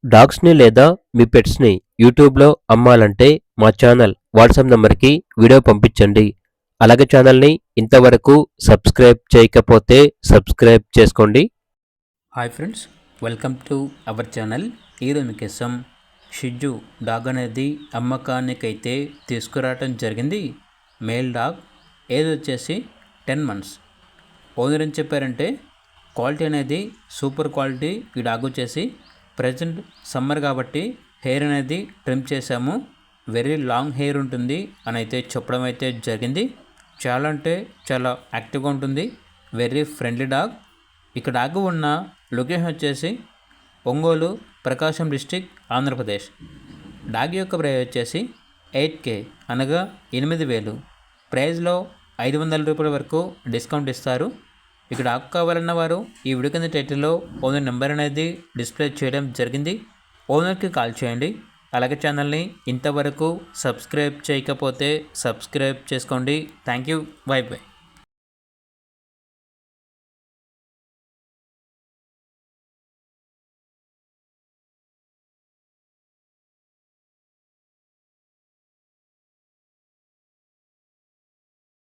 డాగ్స్‌ని లేదా మీ పెట్స్‌ని యూట్యూబ్‌లో అమ్మాలంటే మా ఛానల్ వాట్సాప్ నంబర్‌కి వీడియో పంపించండి. అలాగే ఛానల్‌ని ఇంతవరకు సబ్స్క్రైబ్ చేయకపోతే సబ్స్క్రైబ్ చేసుకోండి. Hi friends, welcome to our channel. ఈరోజు మీకోసం షిజు డాగ్ అనేది అమ్మకానికైతే తీసుకురావటం జరిగింది. మేల్ డాగ్, ఏజ్ వచ్చేసి 10 మంత్స్. ఓనర్ ఏం చెప్పారంటే క్వాలిటీ అనేది సూపర్ క్వాలిటీ. ఈ డాగ్ వచ్చేసి ప్రజెంట్ సమ్మర్ కాబట్టి హెయిర్ అనేది ట్రిమ్ చేశాము, వెరీ లాంగ్ హెయిర్ ఉంటుంది అని అయితే చెప్పడం అయితే జరిగింది. చాలా అంటే చాలా యాక్టివ్గా ఉంటుంది, వెరీ ఫ్రెండ్లీ డాగ్. ఇక్కడ డాగ్ ఉన్న లొకేషన్ వచ్చేసి ఒంగోలు, ప్రకాశం డిస్టిక్, ఆంధ్రప్రదేశ్. డాగ్ యొక్క ప్రైస్ వచ్చేసి 8K అనగా 8,000. ప్రైస్లో 500 రూపాయల వరకు డిస్కౌంట్ ఇస్తారు. ఇక్కడ డాగ్ కావాలన్న వారు ఈ వీడియో కింద టైటిల్లో ఓనర్ నెంబర్ అనేది డిస్ప్లే చేయడం జరిగింది. ఓనర్కి కాల్ చేయండి. అలాగే ఛానల్ని ఇంతవరకు సబ్స్క్రైబ్ చేయకపోతే సబ్స్క్రైబ్ చేసుకోండి. Thank you, by by.